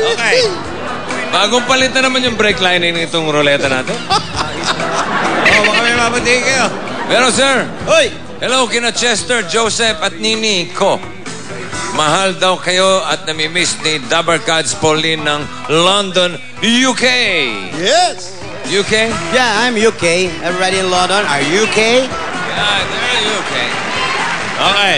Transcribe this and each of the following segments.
Okay. Bagong palit na naman yung brake lining ng itong ruleta natin. Baka may mapatingin kayo. Pero sir, Hoy! hello kina Chester, Joseph at Nini ko. Mahal daw kayo at namimiss ni Dabarkads Pauline ng London, UK. Yes! UK? Yeah, I'm UK. Everybody in London, are you UK? Yeah, they're UK. Okay.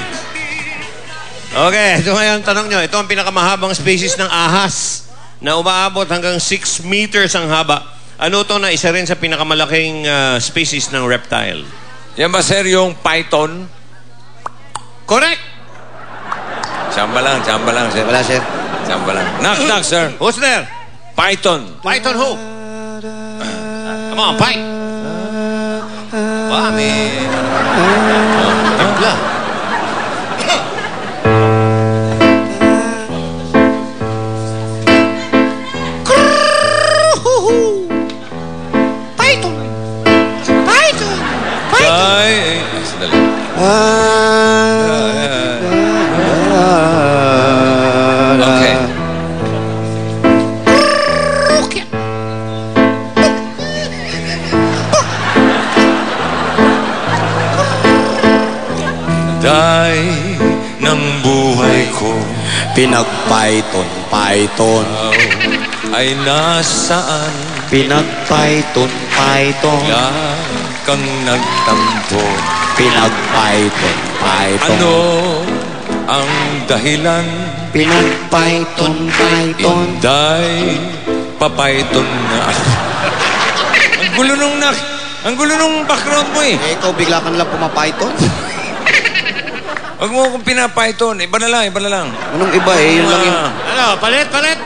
Okay, ito ngayon tanong nyo. Ito ang pinakamahabang species ng ahas na umaabot hanggang 6 meters ang haba. Ano to na isa rin sa pinakamalaking species ng reptile? Yan ba sir yung python? Correct! Chamba lang sir. Wala, sir. Chamba lang. Knock, sir. Who's there? Python. Python who? Come on, fight! Wow, man. Bigla. Python! Python! Ay, sandali. Okay. Day ng buhay ko Pinag-python ay nasaan Pinag-python kang nagtampo. Pinag-python Ano ang dahilan? Pinag-python Inday papayton na ako. Ang gulo nung background mo eh. Ikaw bigla ka nalang pumapython? Huwag mo akong pinapayton. Iba na lang. Anong iba eh? Yun lang yung... Ano? Palit! Palit.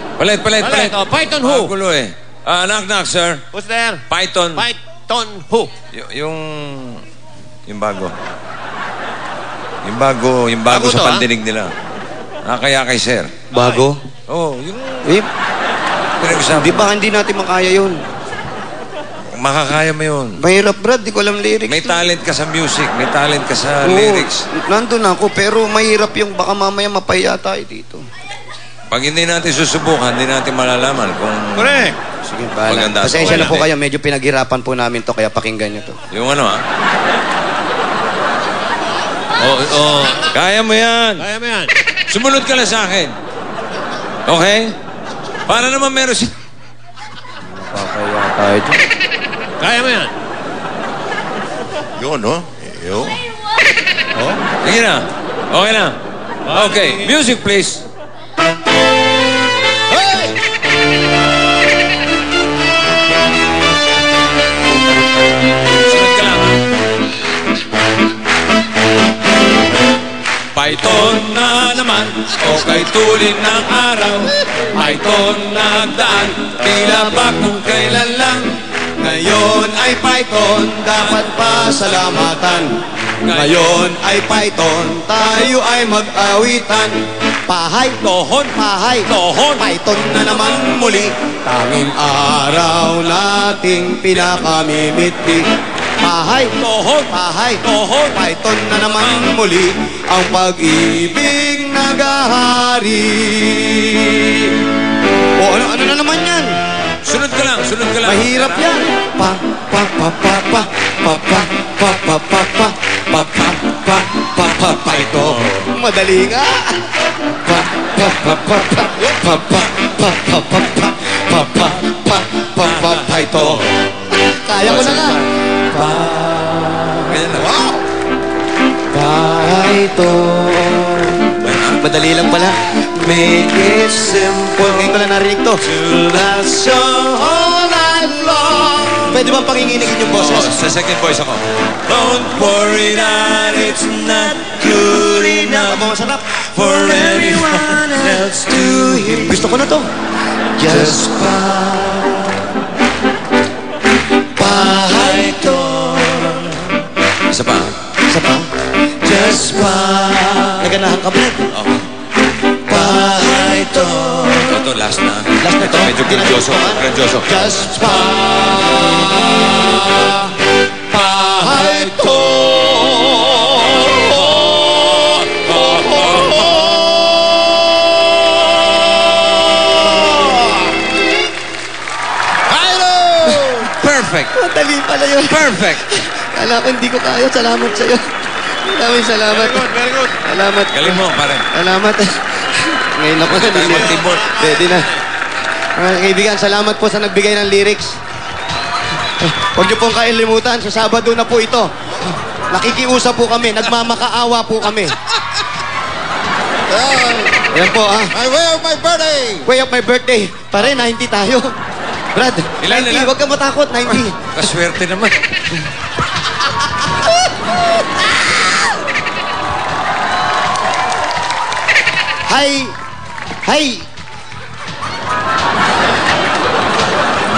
Oh, Python who? Ang gulo eh. Knock, sir. Who's there? Python. Python who? Yung bago. Yung bago sa pandinig nila. Kaya kay sir. Bago? Oo, yung Eh, pinag-usapan. di ba hindi natin makaya yun? Makakaya mo yun. Mahirap, Brad. Di ko alam lyrics. May talent ka sa music. May talent ka sa Oo, lyrics. nandun ako, pero mahirap yung baka mamaya mapaya tayo dito. Pag hindi natin susubukan, hindi natin malalaman kung... Correct! Sige, bahala. Maganda. Pasensya na po Okay. kayo. Medyo pinaghirapan po namin to, kaya pakinggan nyo to. Yung ano Kaya mo yan. Kaya mo yan. Sumunod ka lang sa akin. Okay? Para naman meron si... Papaya tayo dyan. Kaya mo yan. Yun, no? Yun. Sige na. Okay na. Okay. Music, please. Sunod ka lang, ha? Python na naman, o kay tulin ng araw. Python nagdaan, tila ba kung kailan lang. Ngayon ay Python, dapat pasalamatan. Ngayon ay Python, tayo ay mag-awitan. Pahay, Tohon, pahay, tohon. Python na naman muli. Tanging araw nating pinakamimiti. Pahay, Tohon, pahay, tohon. Python na naman muli. Ang pag-ibig nagahari. O ano na naman yan? Sunod ka lang. Mahirap yan. Pa pa pa pa pa pa pa pa pa pa pa pa pa pa pa pa pa ito. Madali nga. Pa pa pa pa pa pa pa pa pa pa pa pa pa pa pa pa ito. Kaya ko na nga. Pa Wow! Python. Madali lang pala. Make it simple. Ngayon ko na narinig to. To last all night long. Pwede ba panginginig yung boses? Sa second voice ako. Don't worry that it's not good enough Masarap. for anyone else to hear. Gusto ko na to. Just Python. Isa pa. Isa pa? Just Naganahan ka, Brad? Okay. Python. Ito, last na. Last na to? Medyo grandioso. Just Python. Perfect. Madali pala yun. Perfect. Kala ko hindi ko kaya. Salamat sa'yo. Maraming salamat. Very good, very good. Salamat. Galing mo, pare. Salamat. Ngayon ako na Mag-tibol. Pwede na. Mga kaibigan, salamat po sa nagbigay ng lyrics. Huwag niyo pong kailimutan, sa Sabado na po ito. Nakikiusap po kami, nagmamakaawa po kami. Yan po, ha? My way of my birthday! Way of my birthday. Pare, 90 tayo. Brad, Ilan, 90, ilan? huwag ka matakot, 90. Kaswerte naman. Hi! Hi!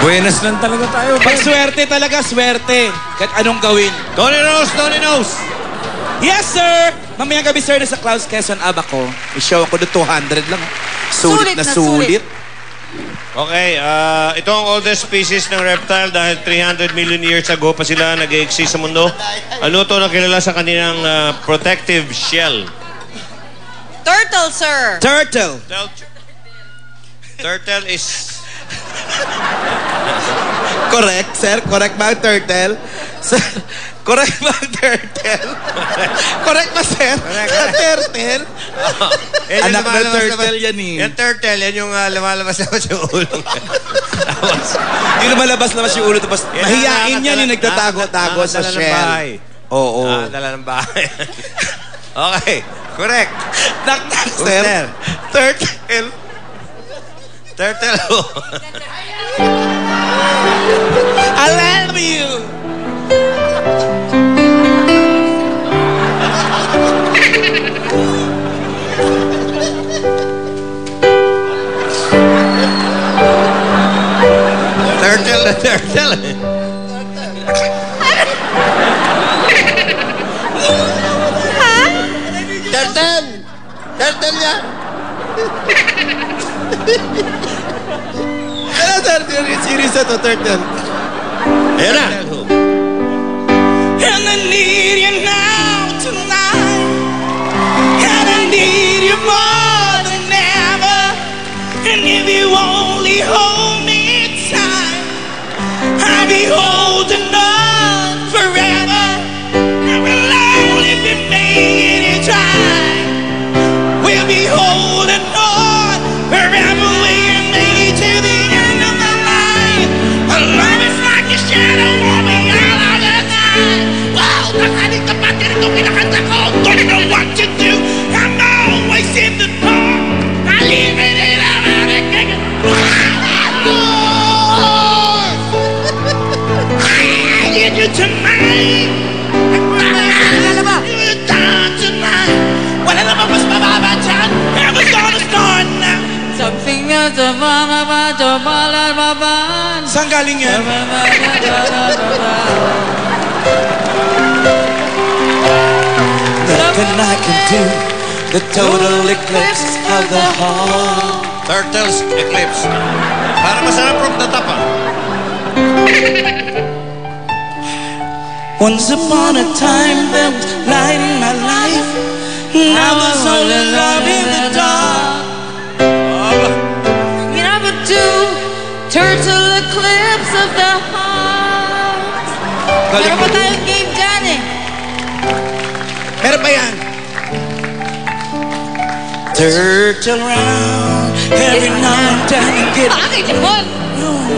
Buenas lang talaga tayo. Pag swerte talaga, swerte. Kahit anong gawin. Tony Rose, Tony Nose. Yes, sir! Mamayang gabi, sir, nasa Clouds, Quezon, Abaco. I-show ako doon 200 lang. Sulit na sulit. Okay, ito ang oldest species ng reptile dahil 300 million years ago pa sila nag-exist sa mundo. Ano ito na kilala sa kanilang protective shell? Turtle, sir. Turtle. Turtle is... Correct, sir. Correct ba ang turtle? Sir, correct ba ang turtle? Correct ba, sir? Correct. Turtle? Yan yung Anak na lumalabas turtle yan eh. Yan turtle, yan yung lumalabas-labas yung ulo. Yung lumalabas-labas yung ulo, tapos mahiyain yan yung nagtatago-tago sa nakakadala ng shell. bahay. Oo. Dala ng bahay. Okay, correct. Nak-nak, sir. Sir. Turtle. Turtle. I love you. Turtle na turtle. Turtle! Turtle yan! Ano, turtle? Series na to, turtle. Ayan na. And I need you now tonight. And I need you more than ever. And if you only hold me tight, I'll be holding on forever. I will only be making it try. We'll be holding on forever. We can make it to the end of the line. Our love is like a shadow moving out of the night. Wow, nakalit na pa din ito pinakanta ko. Don't know what to do. I'm always in the dark. I leave it in a I need you tonight. Tonight. Wala na ba mas mababa dyan? Heaven's gonna start now. Something else about Saan galing yan? Nothing I can do. The total eclipse of the heart. Turtles eclipse. Para masarap from the top, ah. Once upon a time there was light in my life. Now there's only love in the dark. You never do. Turtle eclipse of the heart. Meron pa tayong game dyan eh. Meron pa yan. Turtle round every now and then you get Bakit yun?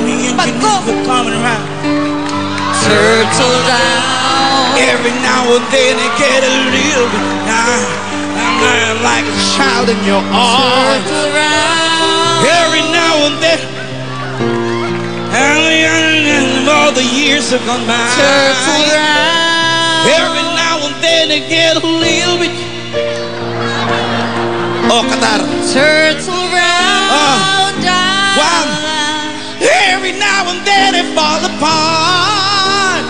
me and Pag you ko. keep coming around. Turtle down. Every now and then I get a little bit I'm like a child in your arms. Turtle round. Every now and then and all the years have gone by. Turtle round. Every now and then I get a little bit. Oh, Qatar. Turtle round. Down. One. Every now and then it fall apart.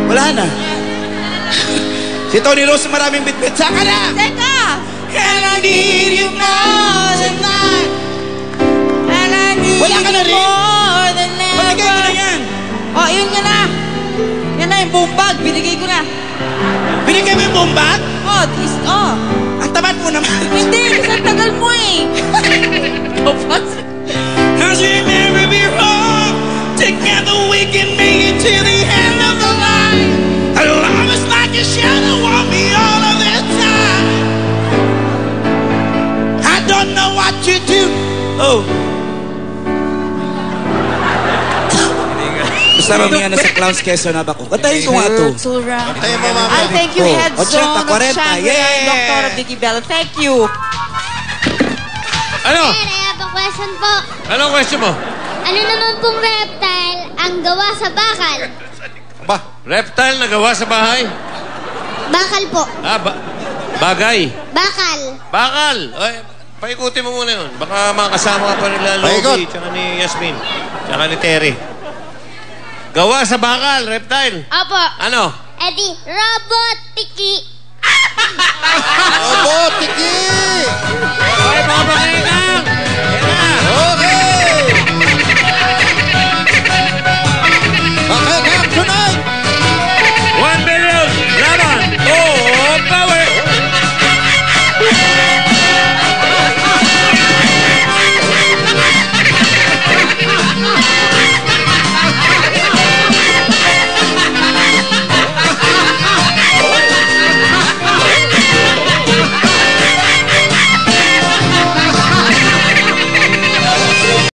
Wala na. Si Tony Rose maraming bitbit. Saka na. Teka. And I need you more than that. And I need Wala ka na you rin? more than ever. Pamigay mo na yan. Oh, yun nga na. Yan na yung buong bag. Binigay ko na. Binigay mo yung buong bag? Oh, Ang tamad mo naman. Hindi, kasi ang tagal mo eh. Cause we never be wrong. Together we can make it to Oh. Basta mamaya na sa Clowns Quezon na ba ko? Katayin ko nga to. Tayo mo, mama. I thank you, head Oh, zone of 40, Shangri-La, yeah! Dr. Vicky Bell. Thank you. Ano? Sir, I have a question po. Anong question mo? Ano naman pong reptile ang gawa sa bakal? Ba? Reptile na gawa sa bahay? Bakal po. Bagay. Bakal. Bakal. Ay, paikutin mo muna yun. Baka makasama ka pa nila Paikot. Logie, tsaka ni Yasmin, tsaka ni Terry. Gawa sa bakal, reptile. Opo. Ano? Eddie, robot tiki.